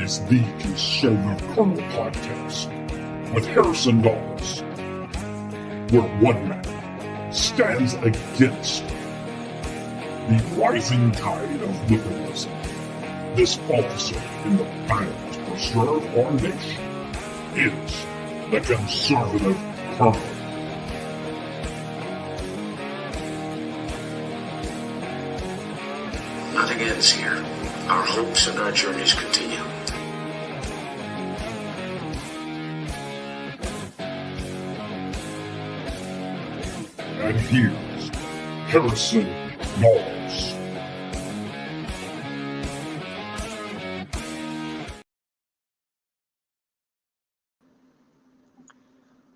is the Conservative Colonel Podcast with Harrison Dawes, where one man stands against the rising tide of liberalism. This officer in the battle to preserve our nation is the Conservative Colonel. Nothing ends here. Our hopes and our journeys continue. And here's Harrison Dawes.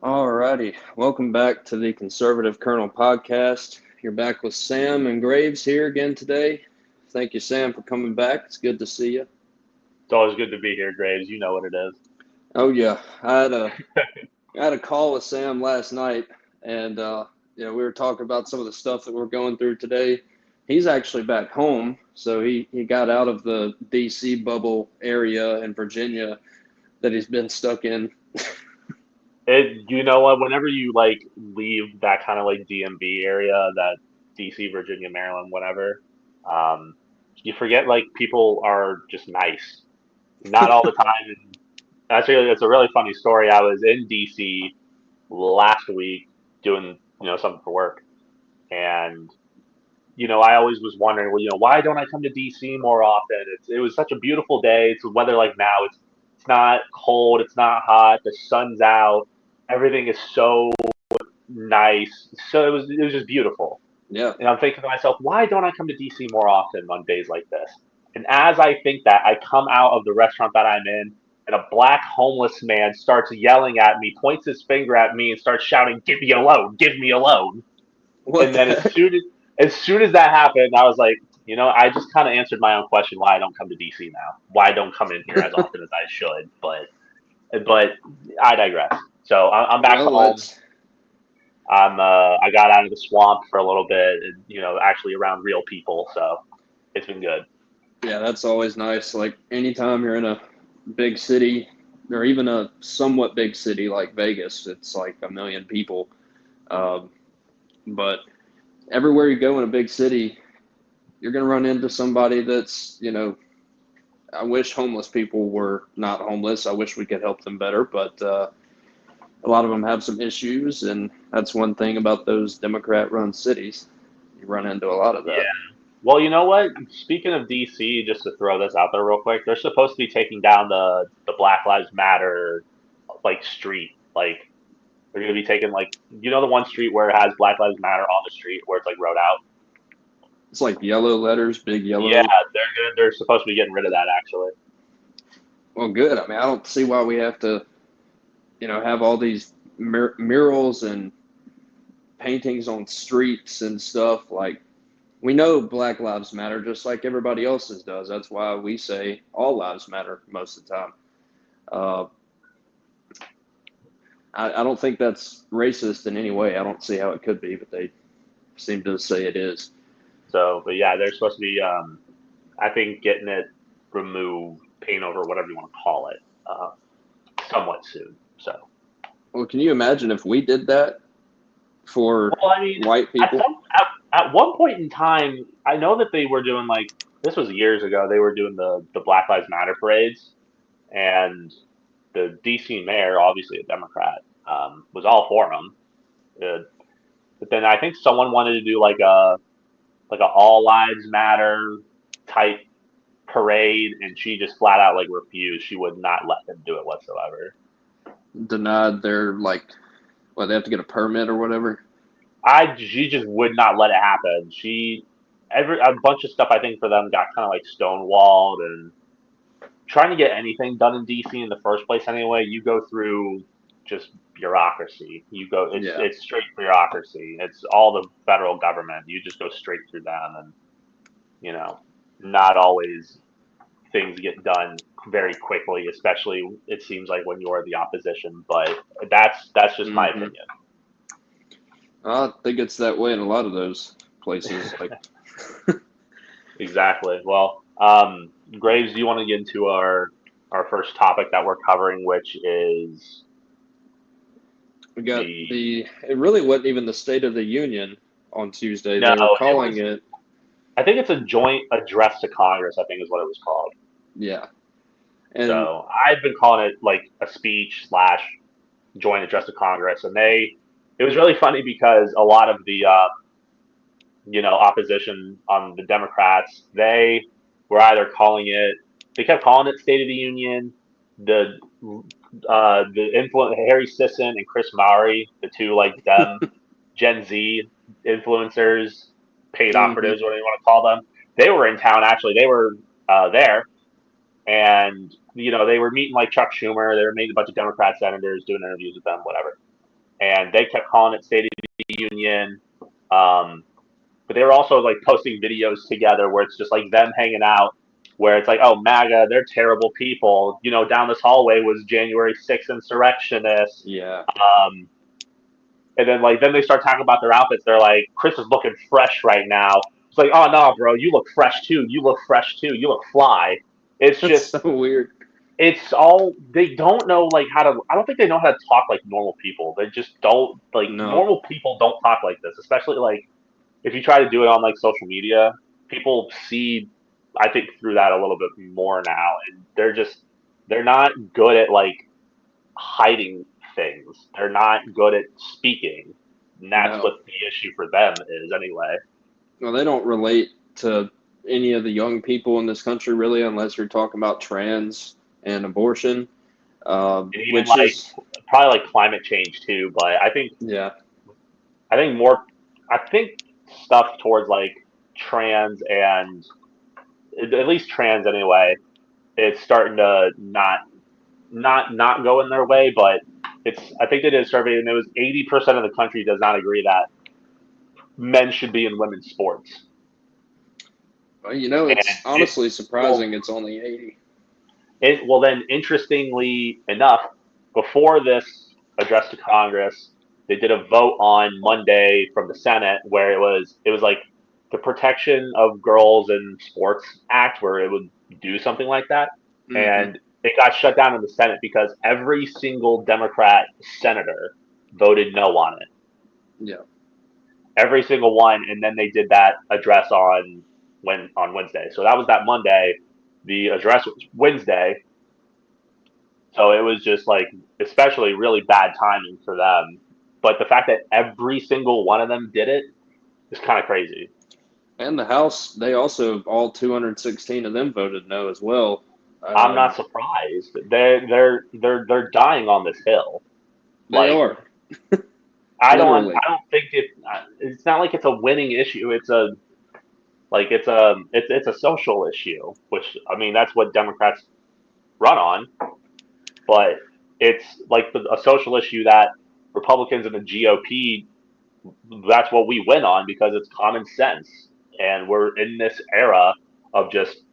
Alrighty, welcome back to the Conservative Colonel Podcast. You're back with Sam and Graves here again today. Thank you, Sam, for coming back. It's good to see you. It's always good to be here, Graves. You know what it is. Oh yeah, I had a call with Sam last night, and we were talking about some of the stuff that we're going through today. He's actually back home, so he got out of the D.C. bubble area in Virginia that he's been stuck in. You know what? Whenever you leave that kind of DMV area, that DC, Virginia, Maryland, whatever, you forget people are just nice. Not all the time. Actually, it's a really funny story. I was in DC last week doing something for work, and I always was wondering, why don't I come to DC more often? It was such a beautiful day. It's weather like now. It's not cold. It's not hot. The sun's out. Everything is so nice. So it was just beautiful. Yeah. And I'm thinking to myself, why don't I come to DC more often on days like this? And as I think that, I come out of the restaurant that I'm in, and a black homeless man starts yelling at me, points his finger at me, and starts shouting, "Give me alone! Give me alone!" What and then as soon as that happened, I was like, I just kind of answered my own question: why I don't come to DC now? Why I don't come in here as often as I should? But I digress. So I'm back home. I got out of the swamp for a little bit, and, actually around real people. So it's been good. Yeah, that's always nice. Anytime you're in a big city, or even a somewhat big city like Vegas, it's like 1 million people. But everywhere you go in a big city, you're going to run into somebody that's, I wish homeless people were not homeless. I wish we could help them better, but a lot of them have some issues, and that's one thing about those Democrat-run cities. You run into a lot of that. Yeah. Well, you know what? Speaking of DC, just to throw this out there real quick, they're supposed to be taking down the Black Lives Matter street. They're going to be taking the one street where it has Black Lives Matter on the street where it's wrote out. It's yellow letters, big yellow. Yeah, they're supposed to be getting rid of that actually. Well, good. I mean, I don't see why we have to, have all these murals and paintings on streets and stuff. We know Black Lives Matter just like everybody else's does. That's why we say all lives matter most of the time. I don't think that's racist in any way. I don't see how it could be, but they seem to say it is. So, but yeah, they're supposed to be, I think, getting it removed, paint over, whatever you want to call it, somewhat soon. So. Well, can you imagine if we did that for white people? At one point in time, I know that they were doing this was years ago. They were doing the Black Lives Matter parades, and the DC mayor, obviously a Democrat, was all for them. But then I think someone wanted to do a all lives matter type parade, and she just flat out refused. She would not let them do it whatsoever. Denied their they have to get a permit or whatever. She just would not let it happen. A bunch of stuff I think for them got kind of stonewalled, and trying to get anything done in DC in the first place anyway, you go through just bureaucracy. It's straight bureaucracy. It's all the federal government. You just go straight through them, and not always things get done very quickly, especially it seems like when you're the opposition. But that's just my opinion. I think it's that way in a lot of those places. Exactly. Well, Graves, do you want to get into our our first topic that we're covering, which is We got it really wasn't even the State of the Union on Tuesday. no, They were it calling was. it, I think it's a joint address to Congress. I think is what it was called. yeah. And So I've been calling it like a speech slash joint address to Congress, and it was really funny because a lot of the opposition on the Democrats, they were either they kept calling it State of the Union. The Harry Sisson and Chris Mowry, the two like them Gen Z influencers, paid mhm, operatives, whatever you want to call them, they were in town actually. They were there, and they were meeting like Chuck Schumer. They were meeting a bunch of Democrat senators, doing interviews with them, whatever. And they kept calling it State of the Union. Um, but they were also like posting videos together where it's just like them hanging out, where it's like, oh, MAGA, they're terrible people. Down this hallway was January 6th insurrectionists. yeah. And then they start talking about their outfits. They're like, Chris is looking fresh right now. It's like, oh no, bro, you look fresh too. You look fresh too. You look fly. It's That's just, so weird. it's all they don't know like how to. I don't think they know how to talk like normal people. They just don't like No, normal people don't talk like this, especially like if you try to do it on like social media, people see, I think, through that a little bit more now, and they're not good at like hiding things. They're not good at speaking, and that's no. what the issue for them is anyway. Well, they don't relate to any of the young people in this country really, unless you're talking about trans and abortion, And even which like is, probably like climate change too, but yeah, I think more, I think stuff towards like trans and at least trans anyway, it's starting to not go in their way, but I think they did a survey and it was 80% of the country does not agree that men should be in women's sports. well, And it's honestly surprising it's only 80. then interestingly enough, before this address to Congress, they did a vote on Monday from the Senate where it was like the Protection of Girls in Sports Act where it would do something like that. Hmm. And it got shut down in the Senate because every single Democrat senator voted no on it. Yeah. Every single one, and then they did that address on Wednesday. So that was that Monday. The address was Wednesday, so it was just like especially really bad timing for them. But the fact that every single one of them did it is kind of crazy. And the House, they also, all 216 of them voted no as well. I'm Um, not surprised. They're dying on this hill. they Like are, I literally. don't think it's not like it's a winning issue. It's a social issue, which I mean that's what Democrats run on. But it's like a social issue that Republicans and the GOP, that's what we win on because it's common sense. And we're in this era of just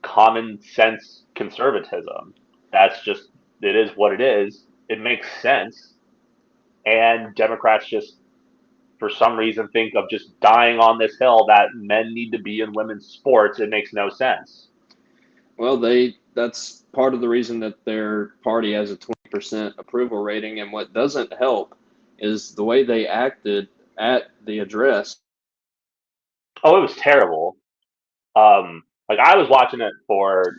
common sense conservatism. It is what it is. It makes sense. And Democrats just, for some reason, think of just dying on this hill that men need to be in women's sports. It makes no sense. Well, that's part of the reason that their party has a 20% approval rating. And what doesn't help is the way they acted at the address. Oh, it was terrible. Like I was watching it for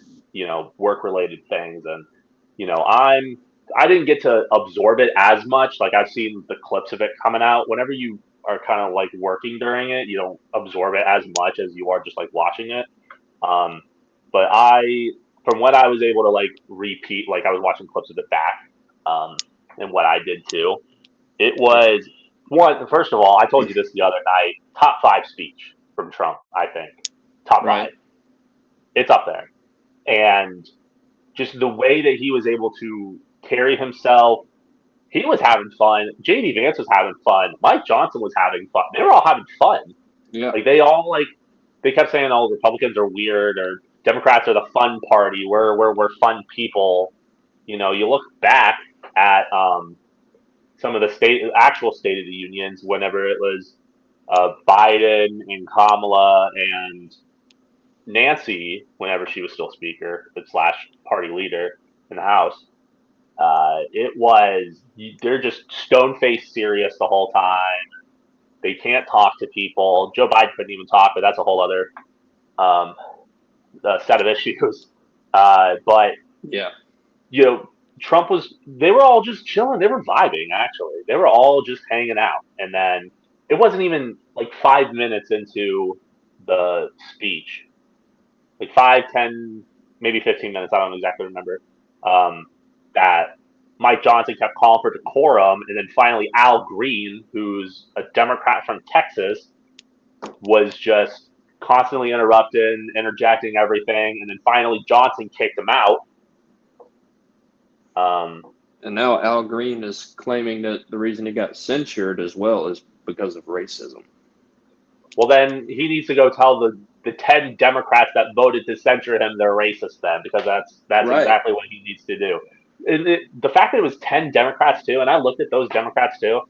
work related things, and I didn't get to absorb it as much. Like I've seen the clips of it coming out. Whenever you are kind of like working during it, you don't absorb it as much as you are just like watching it. Um, but from what I was able to like repeat, like I was watching clips of it back, and what I did too. It was one. First of all, I told you this the other night. Top five speech from Trump. I think top Right. five. It's up there, and just the way that he was able to carry himself. He was having fun. JD Vance was having fun. Mike Johnson was having fun. They were all having fun. Yeah. Like they kept saying, "Oh, Republicans are weird," or Democrats are the fun party. We're fun people. You look back at some of the actual State of the Unions whenever it was Biden and Kamala and Nancy, whenever she was still speaker / party leader in the House, they're just stone faced serious the whole time. They can't talk to people. Joe Biden couldn't even talk, but that's a whole other um, set of issues. But Yeah. Trump they were all just chilling. They were vibing, actually. They were all just hanging out. And then it wasn't even like 5 minutes into the speech, like 5, 10, maybe 15 minutes. I don't exactly remember. That Mike Johnson kept calling for decorum. And then finally, Al Green, who's a Democrat from Texas, was just constantly interjecting everything. And then finally, Johnson kicked him out. And now Al Green is claiming that the reason he got censured as well is because of racism. Well, then he needs to go tell the 10 Democrats that voted to censure him they're racist then, because that's Right. exactly what he needs to do. The fact that it was 10 Democrats too, and I looked at those Democrats too,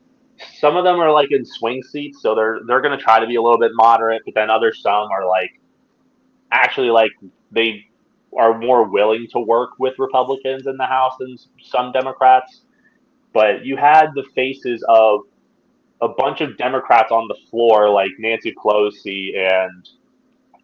some of them are like in swing seats, so they're going to try to be a little bit moderate, but then some are like actually like they are more willing to work with Republicans in the House than some Democrats. But you had the faces of a bunch of Democrats on the floor, like Nancy Pelosi and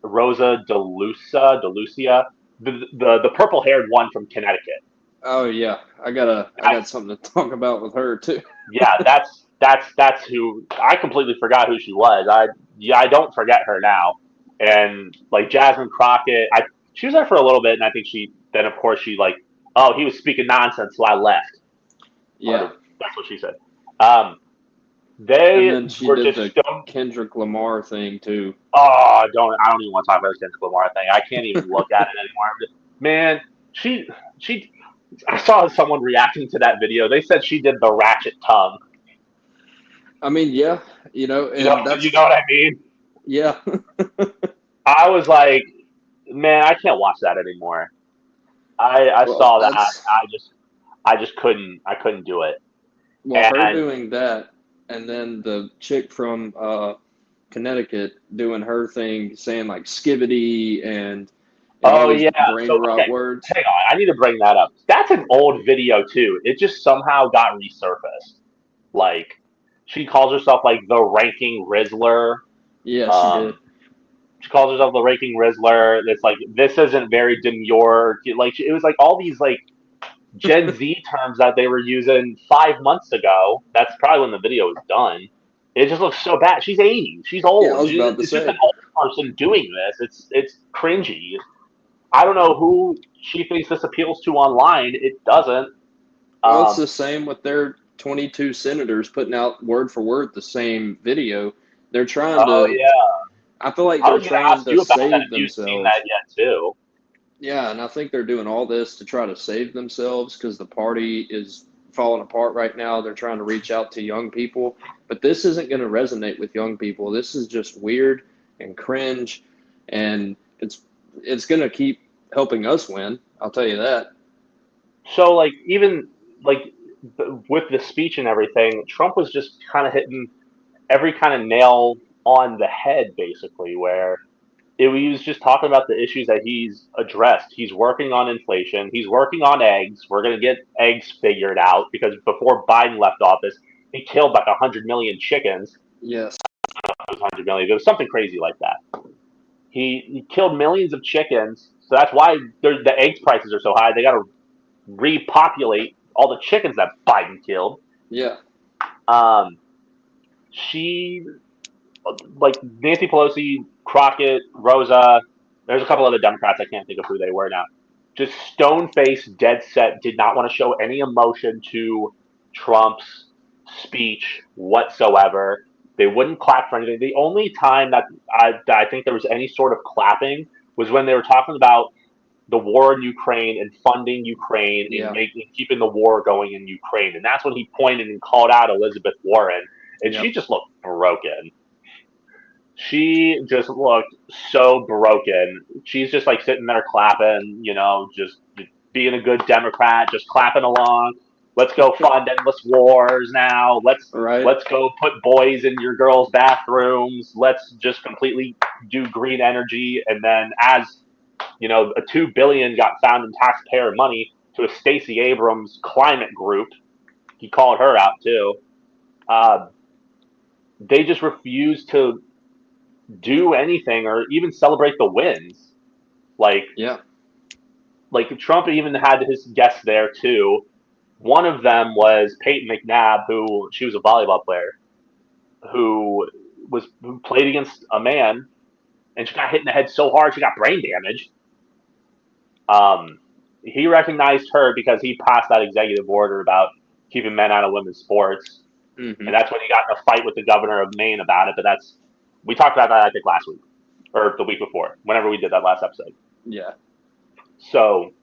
Rosa DeLucia, the purple-haired one from Connecticut. Oh yeah, I got something to talk about with her too. Yeah, that's who I completely forgot who she was. I don't forget her now. And like Jasmine Crockett, she was there for a little bit, and I think then of course she like, oh, he was speaking nonsense, so I left. Yeah, or that's what she said. They and then she were did just the Kendrick Lamar thing too. Oh, I don't even want to talk about this Kendrick Lamar thing. I can't even look at it anymore. Man, she. I saw someone reacting to that video. They said she did the ratchet tongue. I mean, yeah, and you know what I mean? Yeah. I was like, man, I can't watch that anymore. I saw that. I just couldn't. I couldn't do it. Well, her doing that, and then the chick from Connecticut doing her thing, saying like skibbity and all these brain rot words. Hang on, I need to bring that up. That's an old video too. It just somehow got resurfaced. Like she calls herself like the ranking Rizzler. Yeah, she did. She calls herself the ranking Rizzler. It's like this isn't very demure. Like it was like all these like Gen Z terms that they were using 5 months ago. That's probably when the video was done. It just looks so bad. She's 80. She's old. Yeah, I was about to say. Just an old person doing this. It's cringy. I don't know who she thinks this appeals to online. It doesn't. Well, it's the same with their 22 senators putting out word for word the same video. They're trying to. Oh yeah. I feel like they're trying to save themselves. You've seen that yet too? Yeah, and I think they're doing all this to try to save themselves because the party is falling apart right now. They're trying to reach out to young people, but this isn't going to resonate with young people. This is just weird and cringe, and it's going to keep helping us win. I'll tell you that. So, like, even like with the speech and everything, Trump was just kind of hitting every kind of nail on the head, basically, where he was just talking about the issues that he's addressed. He's working on inflation. He's working on eggs. We're going to get eggs figured out because before Biden left office, he killed like 100 million chickens. Yes. It was 100 million. It was something crazy like that. He killed millions of chickens. So that's why the eggs prices are so high. They got to repopulate all the chickens that Biden killed. Yeah. She, like Nancy Pelosi, Crockett, Rosa, there's a couple other Democrats, I can't think of who they were now. Just stone-faced, dead set, did not want to show any emotion to Trump's speech whatsoever. They wouldn't clap for anything. The only time that I think there was any sort of clapping was when they were talking about the war in Ukraine and funding Ukraine and keeping the war going in Ukraine. And that's when he pointed and called out Elizabeth Warren. And she just looked broken. She just looked so broken. She's just like sitting there clapping, just being a good Democrat, just clapping along. Let's go fund endless wars now. Let's Right. go put boys in your girls' bathrooms. Let's just completely do green energy. And then as a $2 billion got found in taxpayer money to a Stacey Abrams climate group, he called her out too. They just refuse to do anything or even celebrate the wins. Like Yeah. Trump even had his guests there too. One of them was Peyton McNabb, she was a volleyball player, who played against a man, and she got hit in the head so hard she got brain damage. He recognized her because he passed that executive order about keeping men out of women's sports, Mm-hmm. and that's when he got in a fight with the governor of Maine about it. But we talked about that I think last week or the week before, whenever we did that last episode. Yeah. So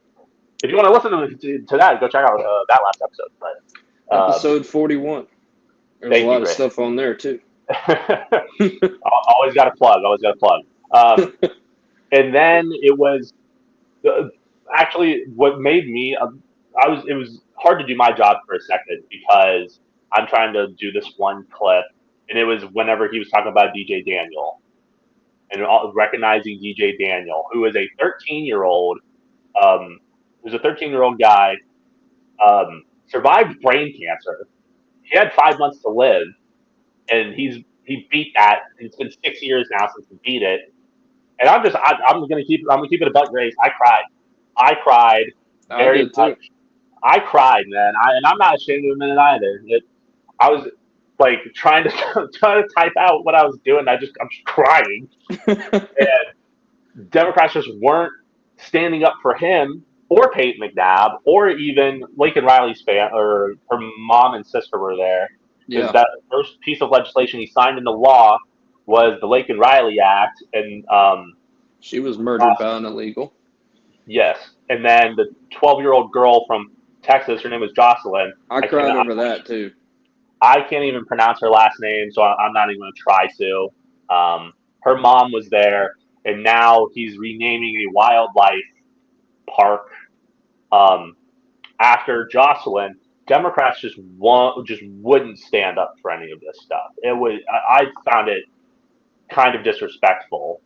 if you want to listen to that, go check out that last episode. But Episode 41. There's a lot of stuff on there too. Always got to plug. And then it was actually what made me. It was hard to do my job for a second because I'm trying to do this one clip, and it was whenever he was talking about DJ Daniel and recognizing DJ Daniel, who is a 13-year-old. Who's a 13-year-old guy. Survived brain cancer. He had 5 months to live, and he beat that. And it's been 6 years now since he beat it. And I'm gonna keep it a buck race. I cried very much. I cried, man. And I'm not ashamed of admit it either. I was like trying to type out what I was doing. I'm just crying. And Democrats just weren't standing up for him or Peyton McNabb or even Lincoln Riley's or her mom and sister were there. Because that first piece of legislation he signed into law was the Lincoln Riley Act, and she was murdered by an illegal. Yes, and then the 12-year-old girl from Texas, her name was Jocelyn. I cried over that too. I can't even pronounce her last name, so I'm not even going to try to. Her mom was there, and now he's renaming a wildlife park after Jocelyn. Democrats just wouldn't stand up for any of this stuff. I found it kind of disrespectful,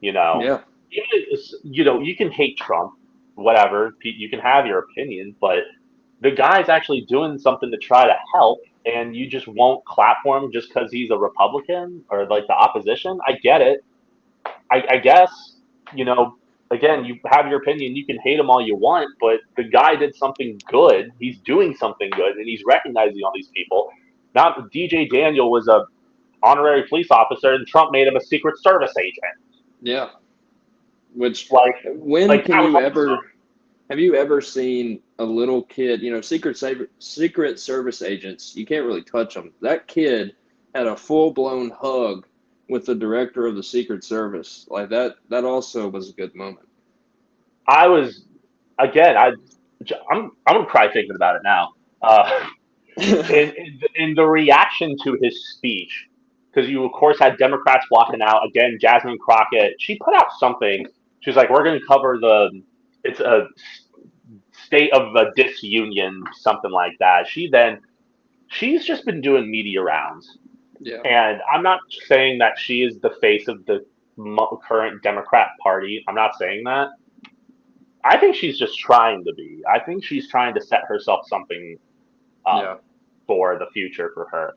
Yeah. You can hate Trump, whatever. You can have your opinion, but the guy's actually doing something to try to help, and you just won't clap for him just because he's a Republican or like the opposition. I get it. I guess, again, you have your opinion. You can hate him all you want, but the guy did something good. He's doing something good, and he's recognizing all these people. Now, DJ Daniel was a honorary police officer, and Trump made him a Secret Service agent. Yeah. Which, have you ever seen a little kid, Secret Service agents, you can't really touch them. That kid had a full-blown hug with the director of the Secret Service. Like that also was a good moment. I'm gonna cry thinking about it now. In the reaction to his speech, because you of course had Democrats walking out again. Jasmine Crockett, she put out something. She was like, "We're going to cover it's a state of a disunion," something like that. She's just been doing media rounds. Yeah. And I'm not saying that she is the face of the current Democrat Party. I'm not saying that. I think she's just trying to be. I think she's trying to set herself something up for the future for her.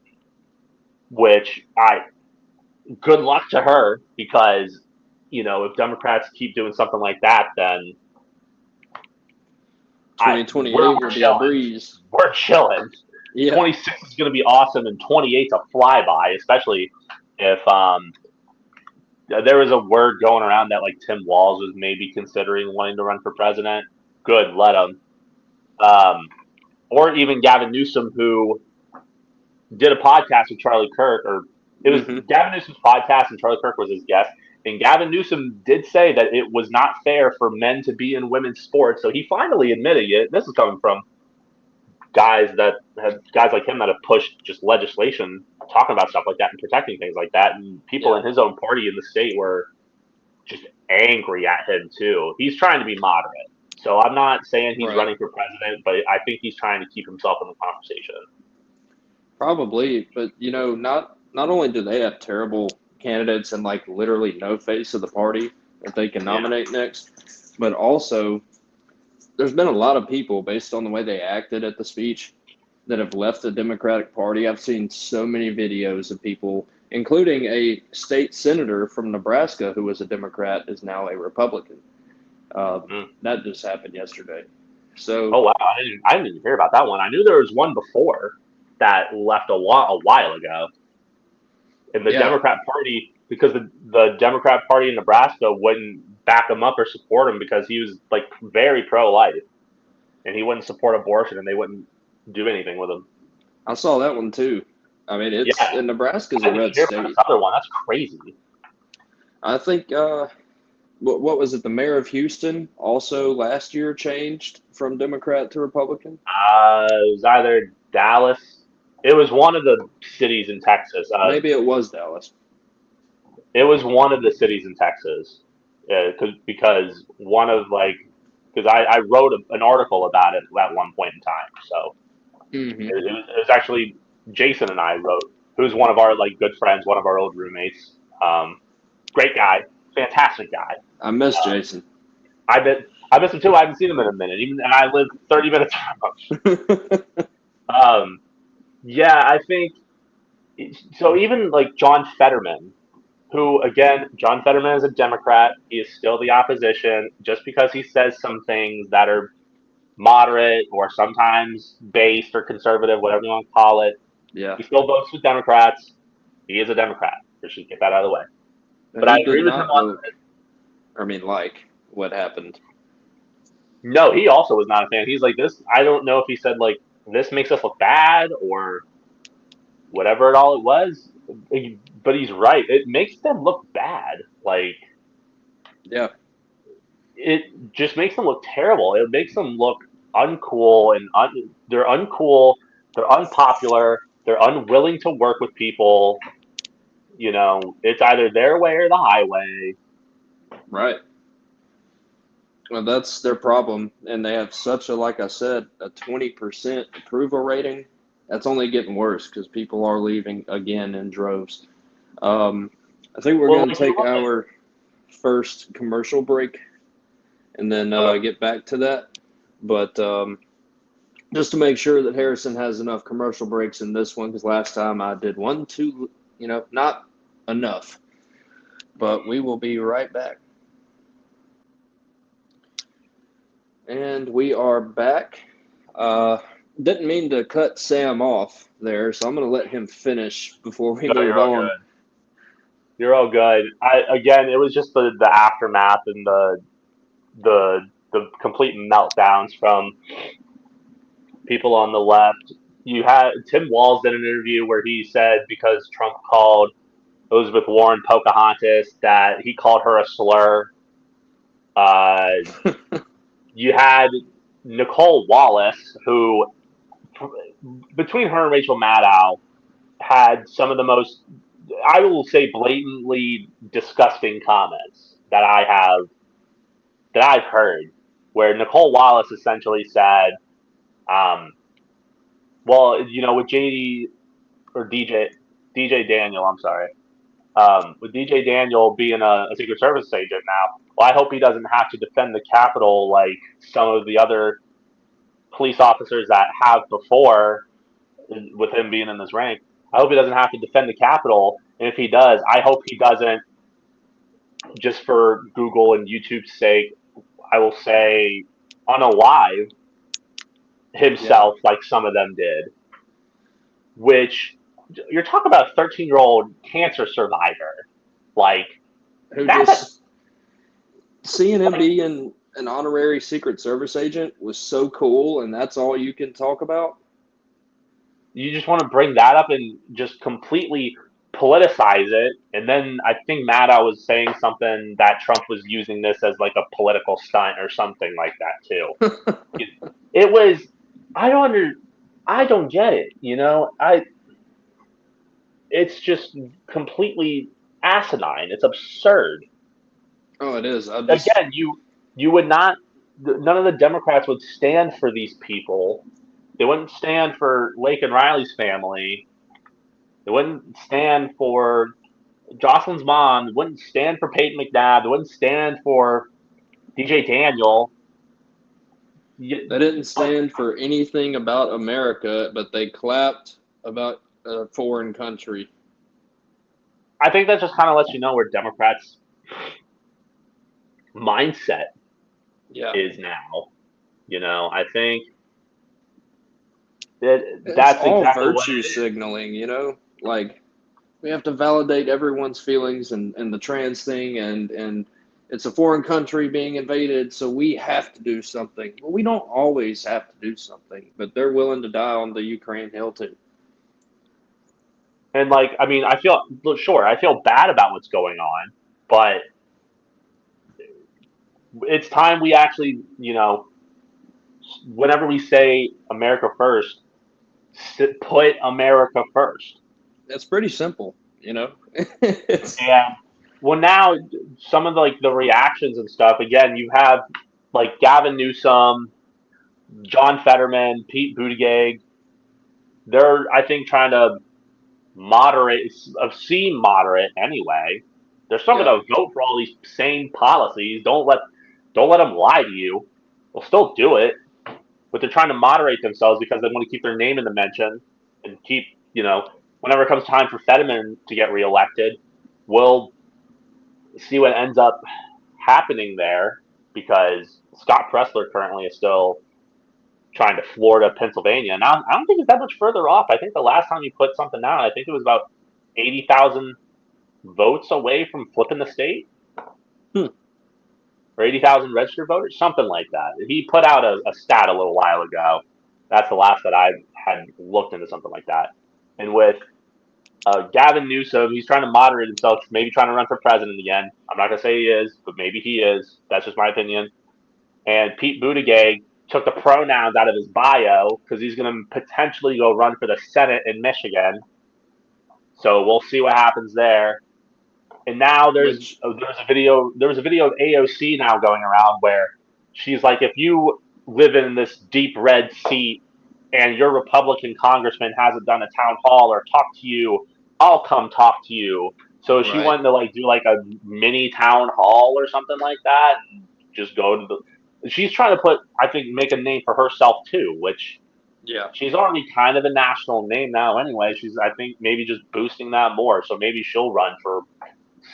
Which good luck to her, because, if Democrats keep doing something like that, then 2028 will be a breeze. We're chilling. Yeah. 26 is going to be awesome, and 28's a flyby, especially if there was a word going around that like Tim Walz was maybe considering wanting to run for president. Good, let him. Or even Gavin Newsom, who did a podcast with Charlie Kirk, or it was Gavin Newsom's podcast, and Charlie Kirk was his guest. And Gavin Newsom did say that it was not fair for men to be in women's sports. So he finally admitted it. This is coming from guys like him that have pushed just legislation talking about stuff like that and protecting things like that. And people in his own party in the state were just angry at him too. He's trying to be moderate. So I'm not saying he's Right. running for president, but I think he's trying to keep himself in the conversation. Probably, but not only do they have terrible candidates and like literally no face of the party that they can nominate next, but also there's been a lot of people based on the way they acted at the speech that have left the Democratic Party. I've seen so many videos of people, including a state senator from Nebraska who was a Democrat is now a Republican. That just happened yesterday. So, Oh wow, I didn't even hear about that one. I knew there was one before that left a while ago. In the yeah, Democrat Party, because the Democrat Party in Nebraska wouldn't back him up or support him because he was like very pro-life, and he wouldn't support abortion, and they wouldn't do anything with him. I saw that one too. I mean, Yeah, Nebraska's I a didn't red hear about state. this other one. That's crazy. I think what was it? The mayor of Houston also last year changed from Democrat to Republican. It was either Dallas. It was one of the cities in Texas. Maybe it was Dallas. It was one of the cities in Texas. Because one of because I wrote an article about it at one point in time. So Mm-hmm. it was actually Jason and I wrote, who's one of our good friends, one of our old roommates. Great guy, fantastic guy. I miss Jason. I miss him too. I haven't seen him in a minute, and I live 30 minutes from him. Yeah, I think so. Even John Fetterman, who again, John Fetterman is a Democrat. He is still the opposition. Just because he says some things that are moderate or sometimes based or conservative, whatever you want to call it, Yeah, he still votes with Democrats. He is a Democrat. We should get that out of the way. But I he did agree with him not on. vote. I mean, like what happened. No, he also was not a fan. He's like this. I don't know if he said this makes us look bad or whatever it all it was. But he's right. It makes them look bad. Yeah, It just makes them look terrible. It makes them look uncool and they're uncool. They're unpopular. They're unwilling to work with people. It's either their way or the highway. right. Well, that's their problem, and they have such a, like I said, a 20% approval rating. That's only getting worse because people are leaving again in droves. I think we're going to take our first commercial break and then get back to that. But just to make sure that Harrison has enough commercial breaks in this one, because last time I did one too, not enough. But we will be right back. And we are back. Didn't mean to cut Sam off there, so I'm going to let him finish before we move on. Good. You're all good. Again, it was just the aftermath and the complete meltdowns from people on the left. You had Tim Walz did an interview where he said because Trump called Elizabeth Warren Pocahontas that he called her a slur. You had Nicole Wallace, who between her and Rachel Maddow had some of the most, I will say, blatantly disgusting comments that I've heard, where Nicole Wallace essentially said, well, with JD or DJ Daniel, I'm sorry, with DJ Daniel being a Secret Service agent now, well, I hope he doesn't have to defend the Capitol like some of the other police officers that have before, with him being in this rank. I hope he doesn't have to defend the Capitol, and if he does, I hope he doesn't just for Google and YouTube's sake. I will say unalive himself like some of them did, which you're talking about a 13-year-old cancer survivor, who just seeing him being an honorary Secret Service agent was so cool, and that's all you can talk about. You just want to bring that up and just completely politicize it. And then I think Maddow was saying something that Trump was using this as a political stunt or something like that too. It was, I don't get it. It's just completely asinine. It's absurd. Oh, it is. Again, you would not none of the Democrats would stand for these people. They wouldn't stand for Lake and Riley's family. They wouldn't stand for Jocelyn's mom. They wouldn't stand for Peyton McNabb. They wouldn't stand for DJ Daniel. They didn't stand for anything about America, but they clapped about a foreign country. I think that just kind of lets you know where Democrats' mindset is now. I think that's all exactly virtue signaling, like we have to validate everyone's feelings and the trans thing and it's a foreign country being invaded, so we have to do something. Well, we don't always have to do something, but they're willing to die on the Ukraine hill too. And I feel bad about what's going on, but it's time we actually, whenever we say America first, put America first. It's pretty simple, And well, now some of the reactions and stuff. Again, you have Gavin Newsom, John Fetterman, Pete Buttigieg. They're, I think, trying to seem moderate anyway. They're still going to vote for all these same policies. Don't let them lie to you. They'll still do it, but they're trying to moderate themselves because they want to keep their name in the mention and keep, whenever it comes time for Fetterman to get reelected, we'll see what ends up happening there because Scott Pressler currently is still trying to Florida, Pennsylvania. Now, I don't think it's that much further off. I think the last time you put something down, I think it was about 80,000 votes away from flipping the state. Or 80,000 registered voters, something like that. He put out a stat a little while ago. That's the last that I had looked into something like that. And with Gavin Newsom, he's trying to moderate himself, maybe trying to run for president again. I'm not going to say he is, but maybe he is. That's just my opinion. And Pete Buttigieg took the pronouns out of his bio because he's going to potentially go run for the Senate in Michigan. So we'll see what happens there. And now there was a video of AOC now going around where she's like, if you live in this deep red seat and your Republican congressman hasn't done a town hall or talked to you, I'll come talk to you. So she wanted to do a mini town hall or something like that and just go to she's trying to make a name for herself too, which she's already kind of a national name now anyway. She's, I think, maybe just boosting that more. So maybe she'll run for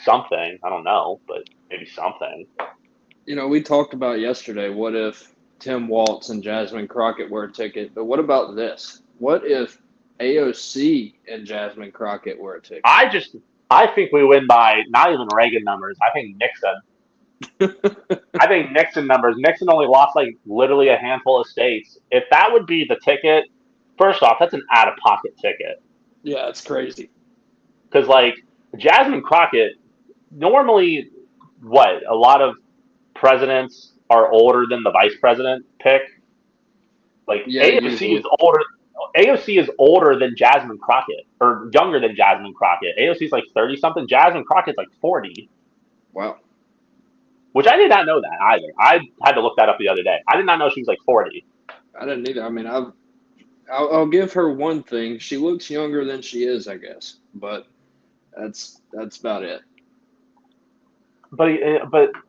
something. I don't know, but maybe something. We talked about yesterday, what if Tim Walz and Jasmine Crockett were a ticket? But what about this? What if AOC and Jasmine Crockett were a ticket? I think we win by not even Reagan numbers. I think Nixon. I think Nixon numbers. Nixon only lost literally a handful of states. If that would be the ticket, first off, that's an out-of-pocket ticket. Yeah, it's crazy. Because Jasmine Crockett, normally, a lot of presidents are older than the vice president pick. AOC is older. AOC is older than Jasmine Crockett, or younger than Jasmine Crockett. AOC is 30 something. Jasmine Crockett's 40. Wow. Which I did not know that either. I had to look that up the other day. I did not know she was 40. I didn't either. I mean, I'll give her one thing. She looks younger than she is, I guess, but that's about it. But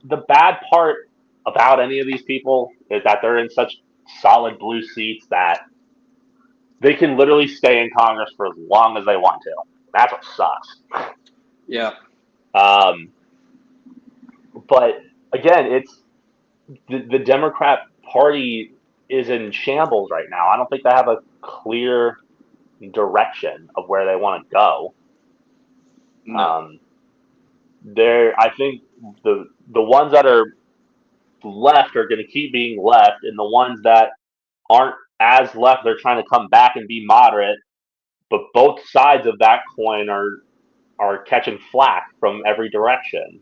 the bad part about any of these people is that they're in such solid blue seats that they can literally stay in Congress for as long as they want to. That's what sucks. Yeah. But again, it's the Democrat Party is in shambles right now. I don't think they have a clear direction of where they want to go. No. I think the ones that are left are going to keep being left, and the ones that aren't as left, they're trying to come back and be moderate. But both sides of that coin are catching flack from every direction.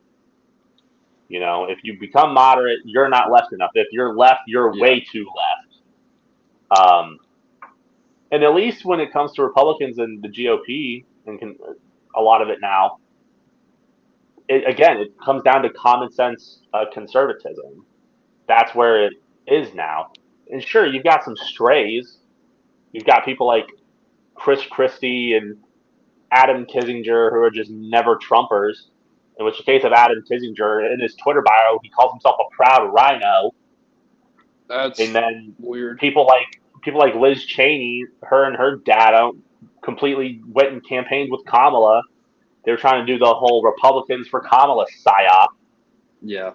If you become moderate, you're not left enough. If you're left, you're way too left. And at least when it comes to Republicans and the GOP, and a lot of it now, it comes down to common sense conservatism. that's where it is now. And sure, you've got some strays. You've got people like Chris Christie and Adam Kissinger who are just never Trumpers. In which the case of Adam Kissinger, in his Twitter bio, he calls himself a proud rhino. And That's then weird. people like Liz Cheney, her and her dad completely went and campaigned with Kamala. They were trying to do the whole Republicans for Kamala psyop. Yeah.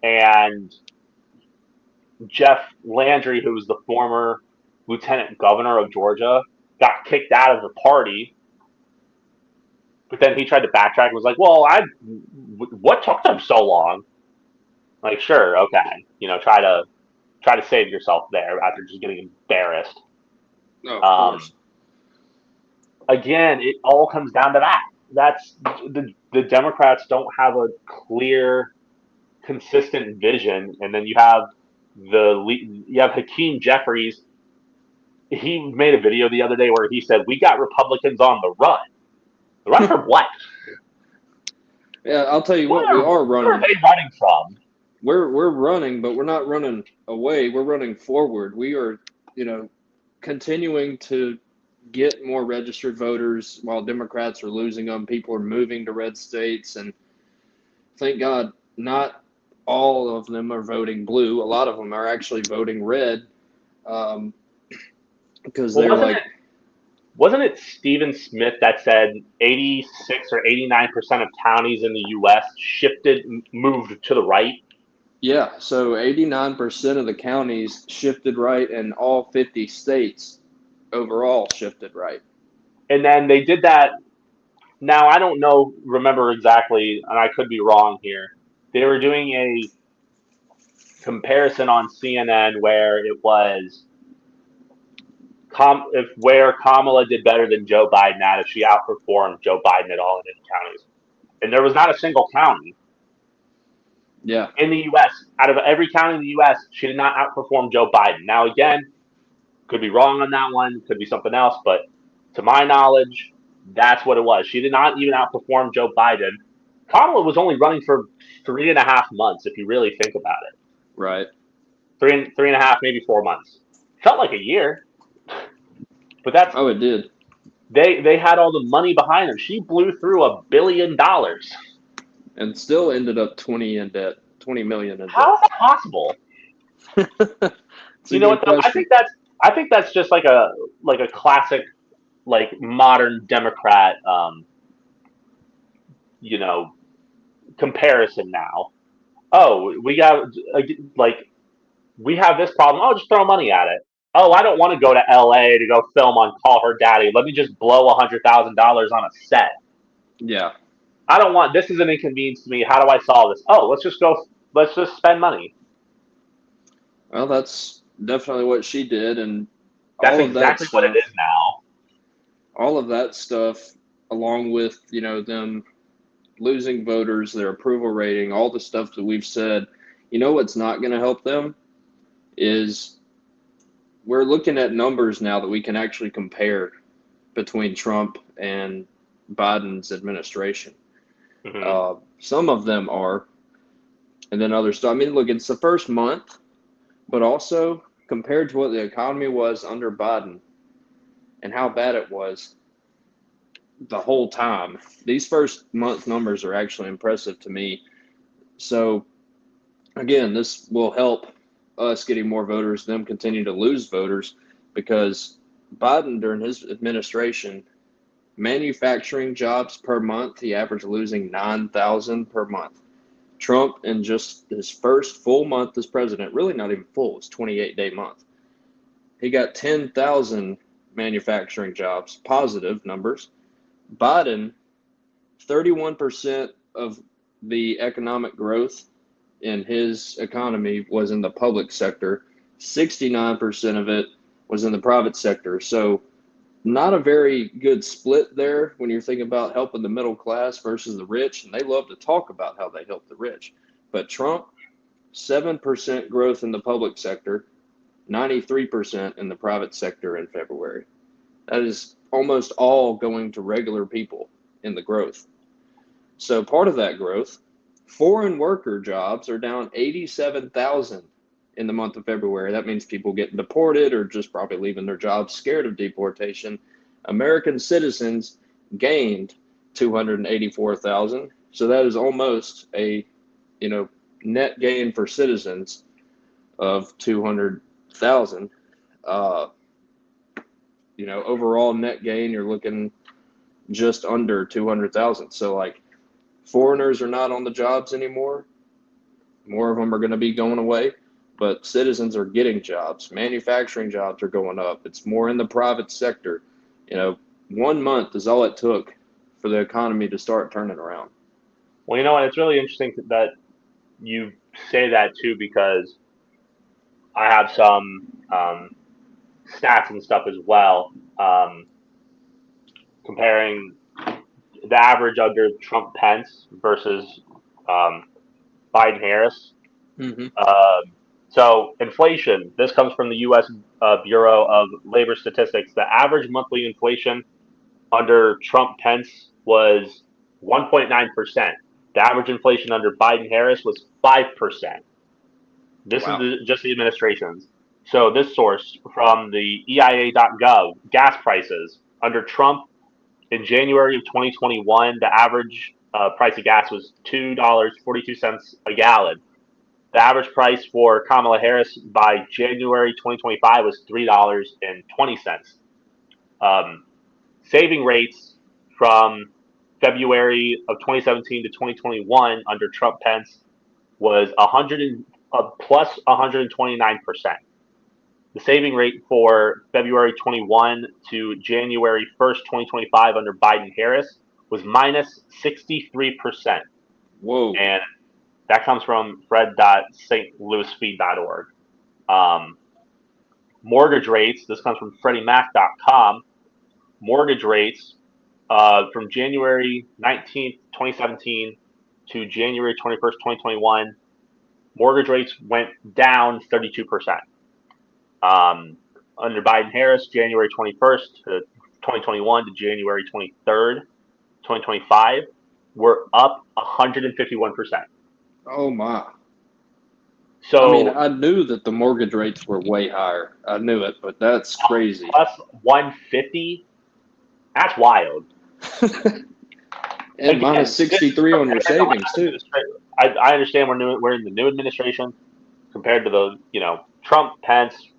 And Jeff Landry, who was the former lieutenant governor of Georgia, got kicked out of the party. But then he tried to backtrack and was like, "Well, what took them so long?" Like, sure, okay, try to save yourself there after just getting embarrassed. No, of course. Again, it all comes down to that. That's the Democrats don't have a clear, consistent vision, and then you have Hakeem Jeffries. He made a video the other day where he said, "We got Republicans on the run." The run from what? Yeah, I'll tell you what, we are running. Where are they running from? We're running, but we're not running away. We're running forward. We are, continuing to get more registered voters while Democrats are losing them. People are moving to red states, and thank God, not all of them are voting blue. A lot of them are actually voting red, because they're like. Wasn't it Stephen Smith that said 86 or 89% of counties in the U.S. moved to the right? Yeah, so 89% of the counties shifted right, and all 50 states overall shifted right. And then they did that. Now, I don't remember exactly, and I could be wrong here. They were doing a comparison on CNN where it was where Kamala did better than Joe Biden at if she outperformed Joe Biden at all in any counties. And there was not a single county in the U.S. Out of every county in the U.S., she did not outperform Joe Biden. Now, again, could be wrong on that one, could be something else, but to my knowledge, that's what it was. She did not even outperform Joe Biden. Kamala was only running for 3.5 months, if you really think about it. Right. 3.5, maybe 4 months. Felt like a year. But that's it did. They had all the money behind them. She blew through $1 billion. And still ended up 20 in debt. 20 million in debt. How is that possible? You know what though? I think that's just like a classic modern Democrat comparison now. Oh, we have this problem. Oh, just throw money at it. Oh, I don't want to go to LA to go film on Call Her Daddy. Let me just blow $100,000 on a set. Yeah. I don't want, this is an inconvenience to me. How do I solve this? Oh, let's just spend money. Well, that's definitely what she did. And that's exactly what it is now. All of that stuff, along with, them losing voters, their approval rating, all the stuff that we've said, what's not going to help them is we're looking at numbers now that we can actually compare between Trump and Biden's administration. Mm-hmm. Some of them are, and then others. I mean, look, it's the first month, but also compared to what the economy was under Biden and how bad it was the whole time, these first month numbers are actually impressive to me. So, again, this will help us getting more voters, them continue to lose voters, because Biden, during his administration, manufacturing jobs per month, he averaged losing 9,000 per month. Trump, in just his first full month as president, really not even full, it's 28-day month, he got 10,000 manufacturing jobs, positive numbers. Biden, 31% of the economic growth in his economy was in the public sector. 69% of it was in the private sector. So not a very good split there when you're thinking about helping the middle class versus the rich. And they love to talk about how they help the rich. But Trump, 7% growth in the public sector, 93% in the private sector in February. That is almost all going to regular people in the growth. So part of that growth, foreign worker jobs are down 87,000 in the month of February. That means people getting deported or just probably leaving their jobs scared of deportation. American citizens gained 284,000. So that is almost a, net gain for citizens of 200,000. Overall net gain, you're looking just under 200,000. So like foreigners are not on the jobs anymore. More of them are going to be going away, but citizens are getting jobs. Manufacturing jobs are going up. It's more in the private sector. 1 month is all it took for the economy to start turning around. Well, you know what? It's really interesting that you say that too, because I have some stats and stuff as well, comparing the average under Trump Pence versus Biden Harris. Mm-hmm. So inflation, this comes from the U.S. Bureau of Labor Statistics. The average monthly inflation under Trump Pence was 1.9%. The average inflation under Biden Harris was 5%. This Wow. is just the administration's. So this source from the EIA.gov, gas prices under Trump in January of 2021, the average price of gas was $2.42 a gallon. The average price for Kamala Harris by January 2025 was $3.20. Saving rates from February of 2017 to 2021 under Trump Pence was plus 129%. The saving rate for February 21 to January 1st, 2025 under Biden Harris was minus 63%. Whoa. And that comes from fred.stlouisfeed.org. Mortgage rates, this comes from freddiemac.com. Mortgage rates from January 19th, 2017 to January 21st, 2021, mortgage rates went down 32%. Under Biden Harris, January 21st to 2021 to January 23rd, 2025, we're up 151%. Oh my. So I knew that the mortgage rates were way higher. I knew it, but that's crazy. Plus 150, that's wild. And minus 63 on your savings too. I understand we're in the new administration compared to the Trump Pence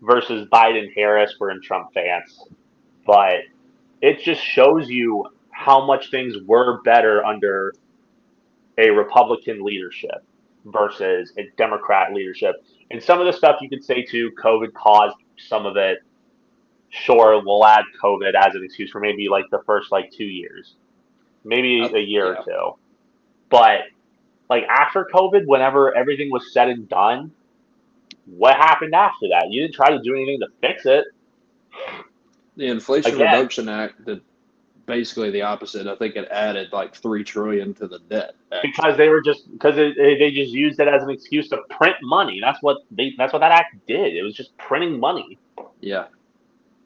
versus Biden Harris. We're in Trump Vance, but it just shows you how much things were better under a Republican leadership versus a Democrat leadership. And some of the stuff you could say too, COVID caused some of it. Sure, we'll add COVID as an excuse for maybe like the first 2 years, maybe a year or two. But after COVID, whenever everything was said and done, what happened after that? You didn't try to do anything to fix it. The Inflation Reduction Act did basically the opposite. I think it added $3 trillion to the debt. Because they just used it as an excuse to print money. That's what that act did. It was just printing money. Yeah.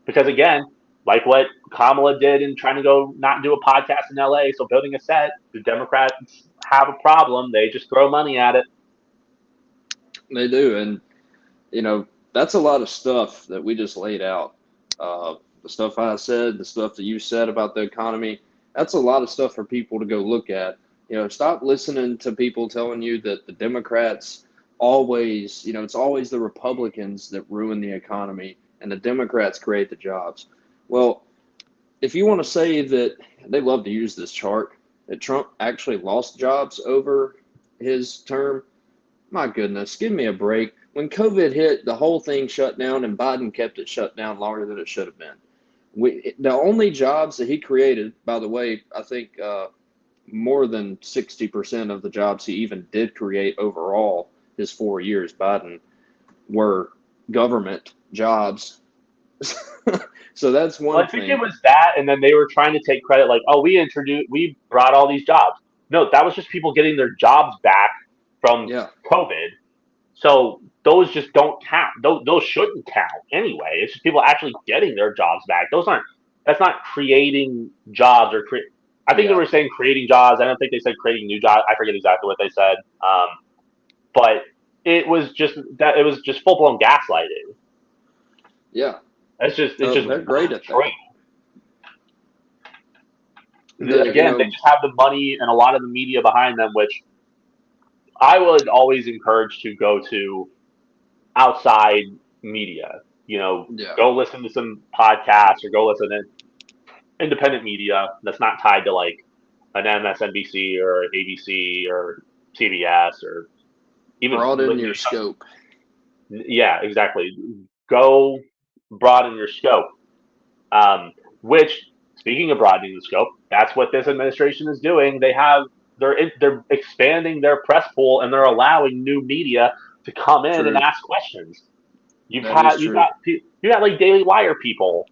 Because again, like what Kamala did in trying to go not do a podcast in LA, so building a set, the Democrats have a problem. They just throw money at it. They do. And, that's a lot of stuff that we just laid out. The stuff I said, the stuff that you said about the economy, that's a lot of stuff for people to go look at. Stop listening to people telling you that the Democrats always, it's always the Republicans that ruin the economy and the Democrats create the jobs. Well, if you want to say that, they love to use this chart, that Trump actually lost jobs over his term, my goodness, give me a break. When COVID hit, the whole thing shut down, and Biden kept it shut down longer than it should have been. The only jobs that he created, by the way, I think more than 60% of the jobs he even did create overall his 4 years, Biden, were government jobs. So that's one thing. I think it was that, and then they were trying to take credit we brought all these jobs. No, that was just people getting their jobs back from COVID. So those just don't count. Those shouldn't count anyway. It's just people actually getting their jobs back. That's not creating jobs or create. I think they were saying creating jobs. I don't think they said creating new jobs. I forget exactly what they said. But it was just full blown gaslighting. Yeah. It's just They're great at that. Again, they just have the money and a lot of the media behind them, which I would always encourage to go to outside media. Go listen to some podcasts or go listen to independent media that's not tied to like an MSNBC or ABC or CBS or even broaden your scope. Yeah, exactly. Go broaden your scope. Which, speaking of broadening the scope, that's what this administration is doing. They're expanding their press pool and they're allowing new media to come in and ask questions. You got like Daily Wire people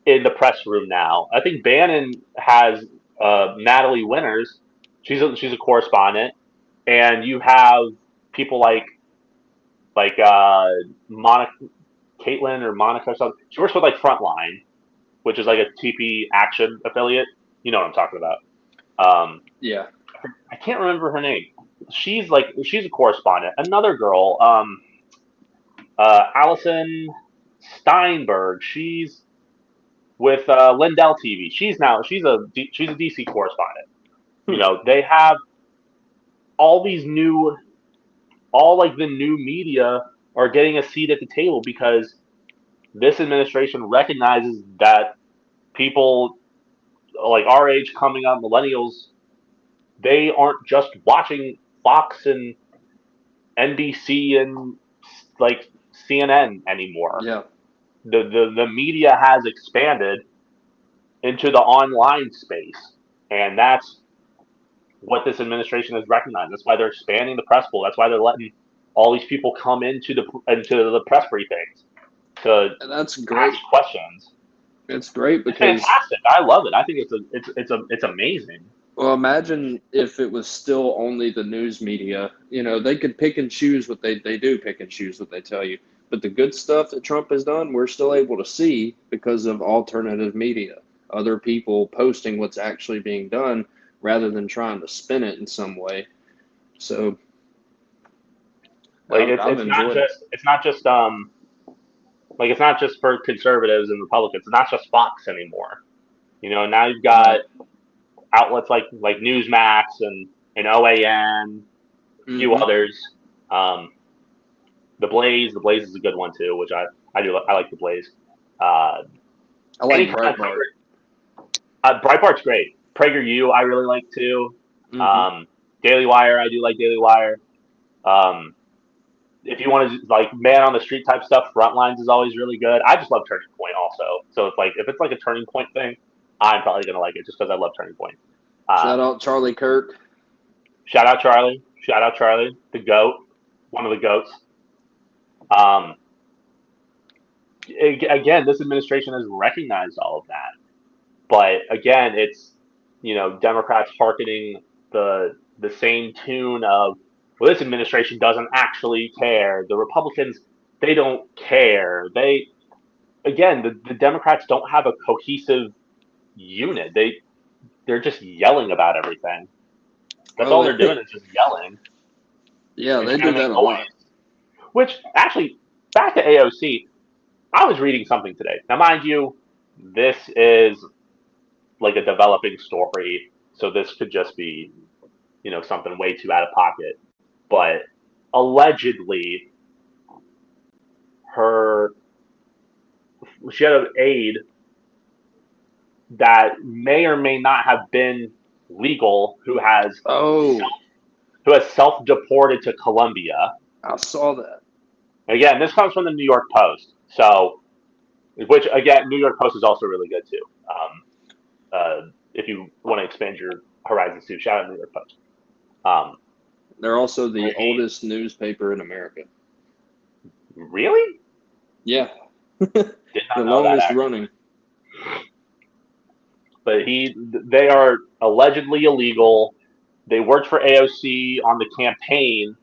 in the press room now. I think Bannon has Natalie Winters. She's a correspondent, and you have people like Monica, Caitlin or Monica or something. She works with like Frontline, which is like a TP Action affiliate. You know what I'm talking about. Yeah. I can't remember her name. She's a correspondent. Another girl, Allison Steinberg. She's with Lindell TV. She's a DC correspondent. They have all the new media are getting a seat at the table because this administration recognizes that people like our age coming up, millennials, they aren't just watching Fox and NBC and like CNN anymore. Yeah. The media has expanded into the online space, and that's what this administration has recognized. That's why they're expanding the press pool. That's why they're letting all these people come into the press briefings and that's great. Ask questions. It's great because it's fantastic. I love it. I think it's amazing. Well, imagine if it was still only the news media. They could pick and choose what they do, pick and choose what they tell you. But the good stuff that Trump has done, we're still able to see because of alternative media, other people posting what's actually being done rather than trying to spin it in some way. So, it's not just for conservatives and Republicans. It's not just Fox anymore. Now you've got outlets like Newsmax and OAN, a few others. The Blaze is a good one too, which I like the Blaze. I like Breitbart. Breitbart's great. PragerU I really like too. Daily Wire, I do like Daily Wire. If you want to like man on the street type stuff, Frontlines is always really good. I just love Turning Point also. So if it's like a Turning Point thing, I'm probably gonna like it just because I love Turning Point. Shout out Charlie Kirk. Shout out Charlie, the GOAT, one of the GOATs. Again, this administration has recognized all of that, but again, it's Democrats hearkening the same tune of, well, this administration doesn't actually care. The Republicans, they don't care. The Democrats don't have a cohesive unit. They're just yelling about everything. That's all they're doing is just yelling. Yeah, they do that a lot. Which, actually, back to AOC, I was reading something today. Now, mind you, this is like a developing story, so this could just be, something way too out of pocket. But allegedly, she had an aide that may or may not have been legal who has self-deported to Colombia. I saw that. Again, this comes from the New York Post. So, which again, New York Post is also really good too. If you want to expand your horizons too, shout out New York Post. They're also the oldest newspaper in America. Really? Yeah. The longest running. But they are allegedly illegal. They worked for AOC on the campaign,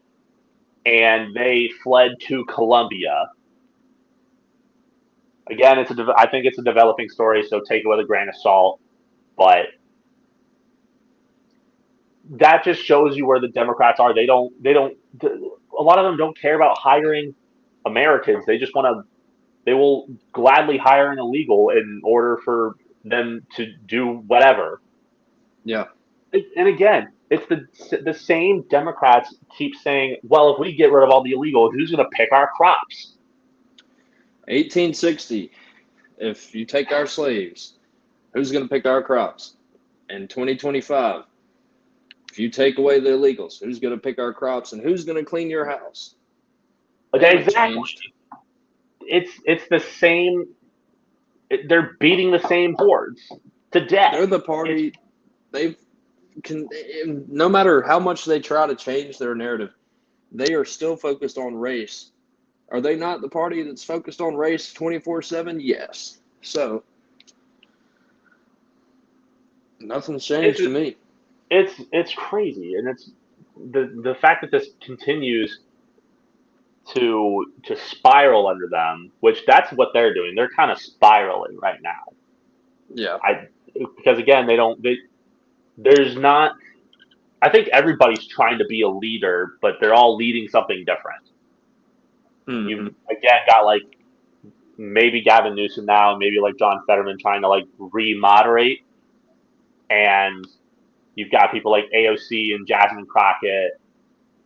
and they fled to Colombia. Again, I think it's a developing story, so take it with a grain of salt. But that just shows you where the Democrats are. They don't. a lot of them don't care about hiring Americans. They just want to. They will gladly hire an illegal in order for them to do whatever. Yeah. And again, it's the same Democrats keep saying, "Well, if we get rid of all the illegals, who's going to pick our crops?" 1860. If you take our slaves, who's going to pick our crops? In 2025, if you take away the illegals, who's going to pick our crops and who's going to clean your house? They haven't Exactly. changed. It's the same. They're beating the same hordes to death. They're the party. No matter how much they try to change their narrative, they are still focused on race. Are they not the party that's focused on race 24/7? Yes. So nothing's changed to me. It's crazy, and it's the fact that this continues to spiral under them, which that's what they're doing. They're kind of spiraling right now. Yeah. Because again, there's not. I think everybody's trying to be a leader, but they're all leading something different. Mm-hmm. You've again got like maybe Gavin Newsom now, and maybe like John Fetterman trying to like re-moderate, and you've got people like AOC and Jasmine Crockett,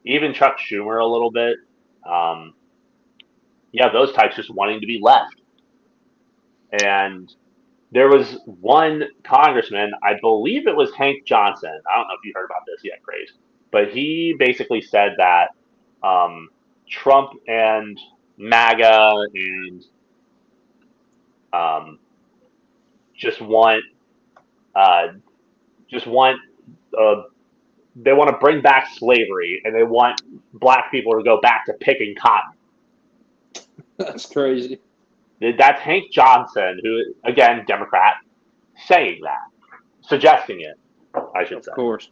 even Chuck Schumer a little bit. Yeah, those types just wanting to be left. And there was one congressman, I believe it was Hank Johnson. I don't know if you heard about this yet, Grace, but he basically said that Trump and MAGA and just want they want to bring back slavery, and they want black people to go back to picking cotton. That's crazy. That's Hank Johnson, who, again, Democrat, saying that, suggesting it, I should say. Of course.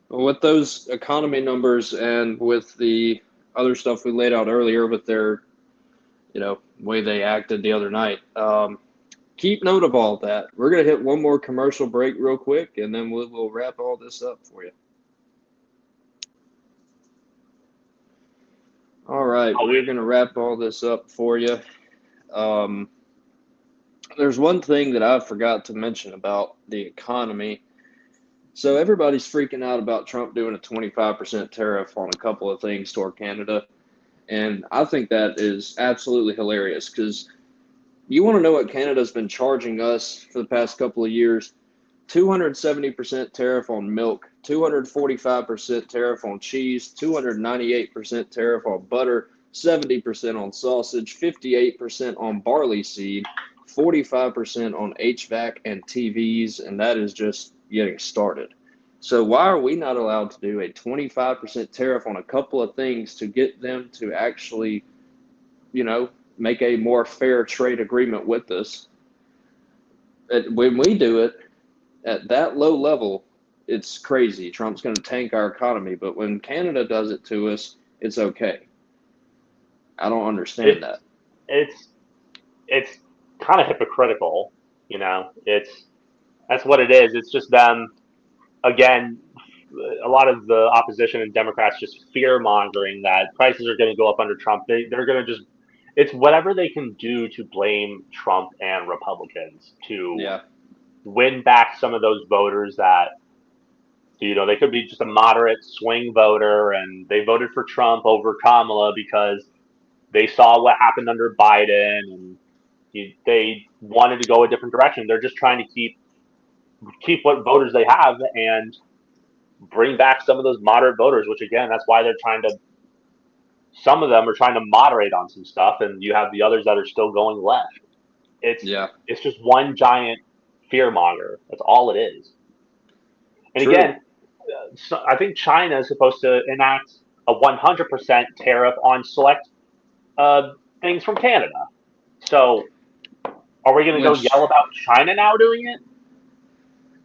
Well, with those economy numbers and with the other stuff we laid out earlier with their, way they acted the other night, keep note of all that. We're going to hit one more commercial break real quick, and then we'll wrap all this up for you. All right, we're going to wrap all this up for you. There's one thing that I forgot to mention about the economy. So everybody's freaking out about Trump doing a 25% tariff on a couple of things toward Canada. And I think that is absolutely hilarious because you want to know what Canada's been charging us for the past couple of years? 270% tariff on milk, 245% tariff on cheese, 298% tariff on butter, 70% on sausage, 58% on barley seed, 45% on HVAC and TVs, and that is just getting started. So why are we not allowed to do a 25% tariff on a couple of things to get them to actually, make a more fair trade agreement with us? When we do it at that low level, it's crazy. Trump's going to tank our economy. But when Canada does it to us, it's okay. I don't understand that. It's kind of hypocritical, that's what it is. It's just them, again, a lot of the opposition and Democrats just fear-mongering that prices are going to go up under Trump. They're going to just, it's whatever they can do to blame Trump and Republicans to win back some of those voters that, they could be just a moderate swing voter and they voted for Trump over Kamala because they saw what happened under Biden and they wanted to go a different direction. They're just trying to keep what voters they have and bring back some of those moderate voters, which again, that's why some of them are trying to moderate on some stuff, and you have the others that are still going left. It's just one giant fearmonger. That's all it is. And True. Again, I think China is supposed to enact a 100% tariff on select things from Canada. So, are we going to go yell about China now doing it?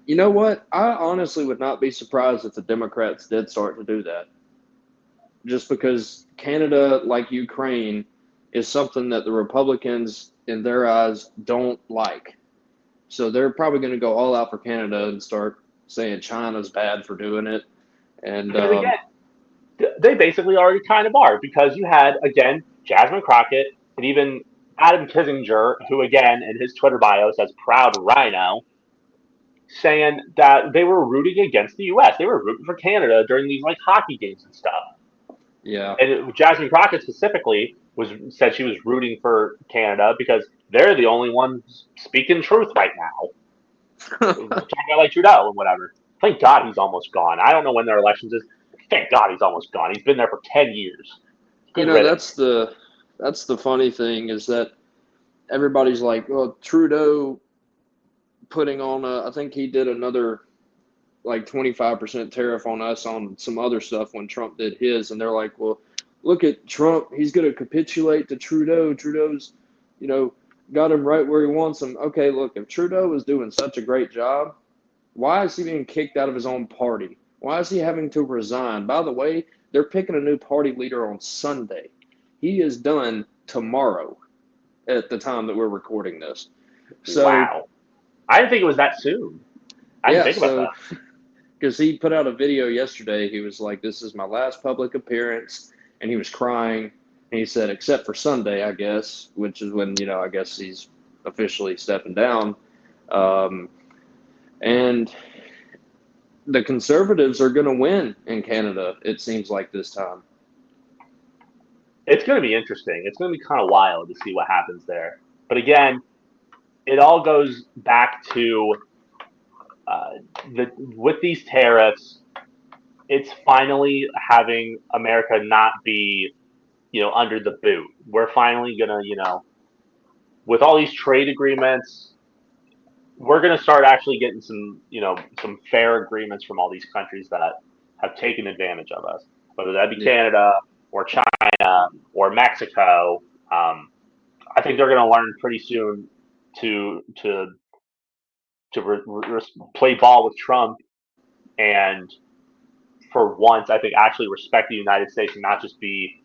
You know what? I honestly would not be surprised if the Democrats did start to do that. Just because Canada, like Ukraine, is something that the Republicans, in their eyes, don't like. So they're probably going to go all out for Canada and start saying China's bad for doing it. And again, They basically already kind of are, because you had, again, Jasmine Crockett and even Adam Kissinger, who, again, in his Twitter bio says proud rhino, saying that they were rooting against the U.S. They were rooting for Canada during these like hockey games and stuff. Yeah. And Jasmine Crockett specifically said she was rooting for Canada because they're the only ones speaking truth right now. Talking about like Trudeau and whatever. Thank God he's almost gone. I don't know when their elections is. Thank God he's almost gone. He's been there for 10 years. Good riddance. That's the funny thing is that everybody's like, well, Trudeau putting on I think he did another like 25% tariff on us on some other stuff when Trump did his, and they're like, well, look at Trump, he's going to capitulate to Trudeau. Trudeau's, got him right where he wants him. Okay, look, if Trudeau is doing such a great job, why is he being kicked out of his own party? Why is he having to resign? By the way, they're picking a new party leader on Sunday. He is done tomorrow at the time that we're recording this. So, wow. I didn't think it was that soon. I didn't think about that. Because he put out a video yesterday. He was like, this is my last public appearance. And he was crying. And he said, except for Sunday, I guess, which is when, I guess he's officially stepping down. And the Conservatives are going to win in Canada, it seems like this time. It's going to be interesting. It's going to be kind of wild to see what happens there. But again, it all goes back to with these tariffs, it's finally having America not be, under the boot. We're finally gonna, with all these trade agreements, we're gonna start actually getting some, some fair agreements from all these countries that have taken advantage of us, whether that be Canada or China or Mexico. I think they're gonna learn pretty soon to play ball with Trump, and for once, I think actually respect the United States and not just be,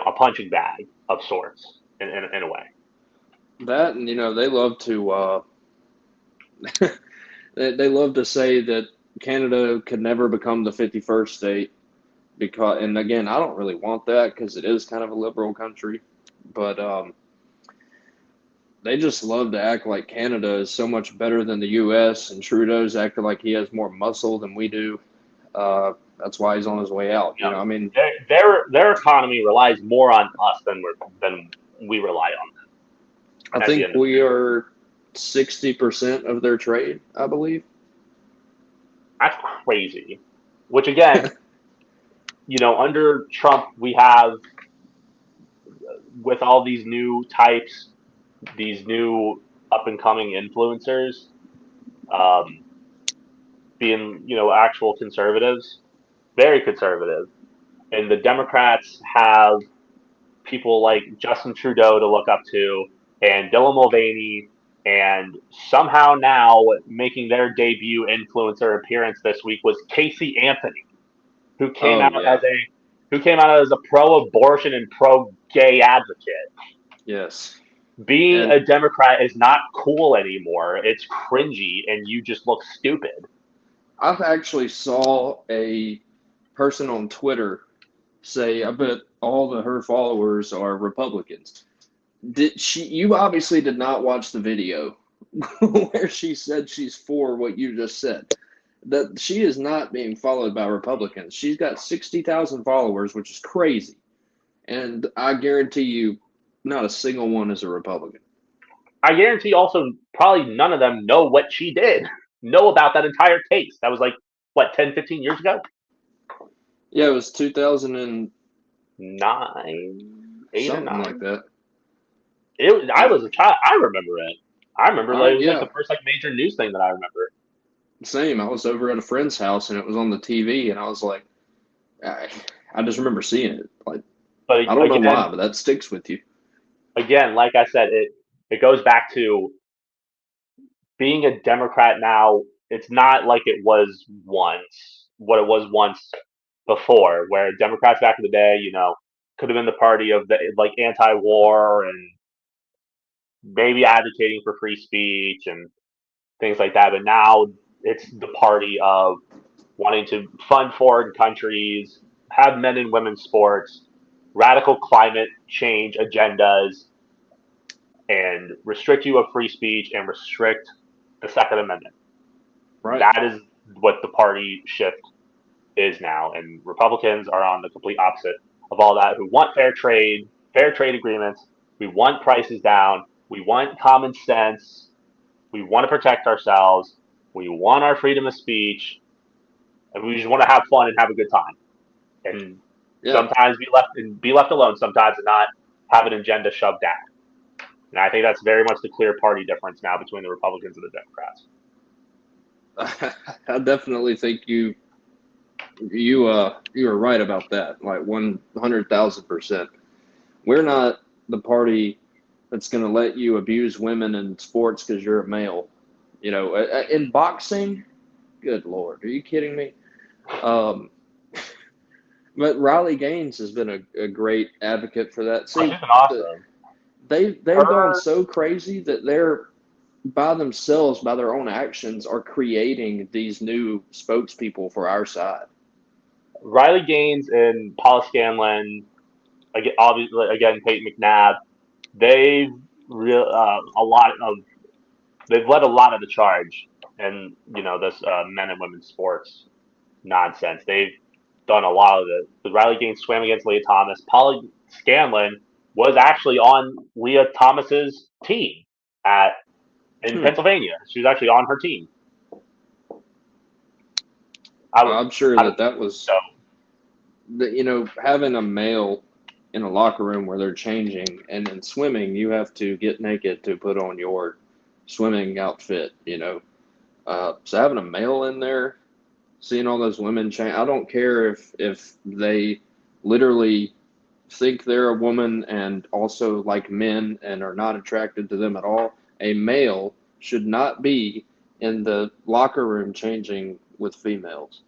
a punching bag of sorts in a way. That, and they love to they love to say that Canada could never become the 51st state because, and again, I don't really want that because it is kind of a liberal country, but they just love to act like Canada is so much better than the U.S. and Trudeau's acting like he has more muscle than we do. That's why he's on his way out. I mean, their economy relies more on us than we rely on them. I think we are 60% of their trade, I believe. That's crazy. Which again, under Trump, we have with all these new types, these new up and coming influencers, being actual conservatives, very conservative, and the Democrats have people like Justin Trudeau to look up to, and Dylan Mulvaney, and somehow now making their debut influencer appearance this week was Casey Anthony, who came out as a pro-abortion and pro-gay advocate. Yes. Being a Democrat is not cool anymore. It's cringy, and you just look stupid. I actually saw a person on Twitter say, I bet all her followers are Republicans. You obviously did not watch the video where she said she's for what you just said. That she is not being followed by Republicans. She's got 60,000 followers, which is crazy. And I guarantee you, not a single one is a Republican. I guarantee also probably none of them know what she did, know about that entire case. That was like, what, 10, 15 years ago? Yeah, it was 2009, 8 something or 9. like that. I was a child. I remember it. I remember it was yeah. like the first major news thing that I remember. Same. I was over at a friend's house and it was on the TV, and I was like, I just remember seeing it. Like, but I don't know why, but that sticks with you. Again, like I said, it goes back to being a Democrat now. It's not like it was once, what it was once before, where Democrats back in the day, could have been the party of the like anti-war and maybe advocating for free speech and things like that. But now it's the party of wanting to fund foreign countries, have men and women's sports, radical climate change agendas, and restrict you of free speech and restrict the Second Amendment. Right. That is what the party shift is now, and Republicans are on the complete opposite of all that. Who want fair trade agreements? We want prices down. We want common sense. We want to protect ourselves. We want our freedom of speech, and we just want to have fun and have a good time. And sometimes be left alone. Sometimes and not have an agenda shoved down. And I think that's very much the clear party difference now between the Republicans and the Democrats. I definitely think you are right about that, like 100,000%. We're not the party that's going to let you abuse women in sports because you're a male. You know, in boxing, good Lord, are you kidding me? But Riley Gaines has been a great advocate for that. See, She's been awesome. They've gone so crazy that they're by themselves, by their own actions, are creating these new spokespeople for our side. Riley Gaines and Paula Scanlon, obviously again Peyton McNabb, they've led a lot of the charge, and this men and women's sports nonsense. They've done a lot of it. The Riley Gaines swam against Leah Thomas. Paula Scanlon was actually on Leah Thomas's team in Pennsylvania. She was actually on her team. I'm sure that was, having a male in a locker room where they're changing, and in swimming, you have to get naked to put on your swimming outfit, So having a male in there, seeing all those women change, I don't care if they literally think they're a woman and also like men and are not attracted to them at all. A male should not be in the locker room changing with females.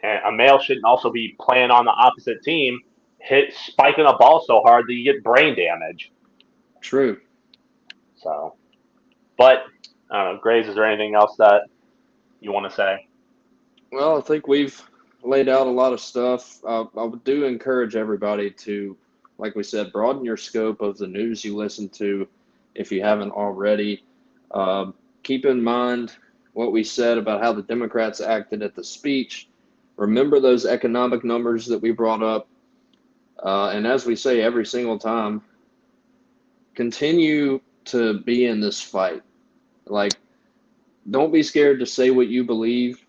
And a male shouldn't also be playing on the opposite team, spiking a ball so hard that you get brain damage. True. So, but I don't know, Graves, is there anything else that you want to say? Well, I think we've laid out a lot of stuff. I do encourage everybody to, like we said, broaden your scope of the news you listen to if you haven't already. Keep in mind what we said about how the Democrats acted at the speech. Remember those economic numbers that we brought up. And as we say every single time, continue to be in this fight. Like, don't be scared to say what you believe.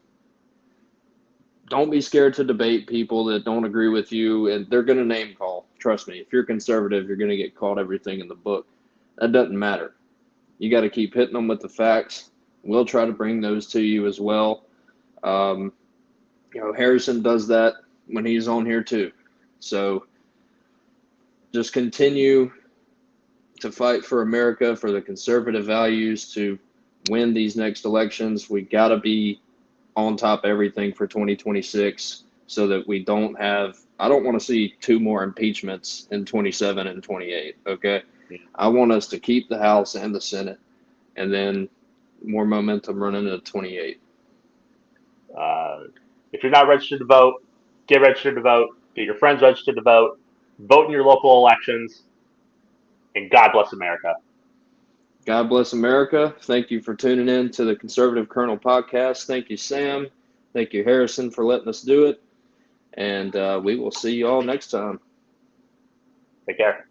Don't be scared to debate people that don't agree with you, and they're going to name call. Trust me, if you're conservative, you're going to get called everything in the book. That doesn't matter. You got to keep hitting them with the facts. We'll try to bring those to you as well. Harrison does that when he's on here too. So just continue to fight for America, for the conservative values, to win these next elections. We got to be on top of everything for 2026 so that we don't have – I don't want to see two more impeachments in 27 and 28, okay? I want us to keep the House and the Senate, and then more momentum running into 28. If you're not registered to vote, get registered to vote. Get your friends registered to vote. Vote in your local elections. And God bless America. God bless America. Thank you for tuning in to the Conservative Colonel podcast. Thank you, Sam. Thank you, Harrison, for letting us do it. And we will see you all next time. Take care.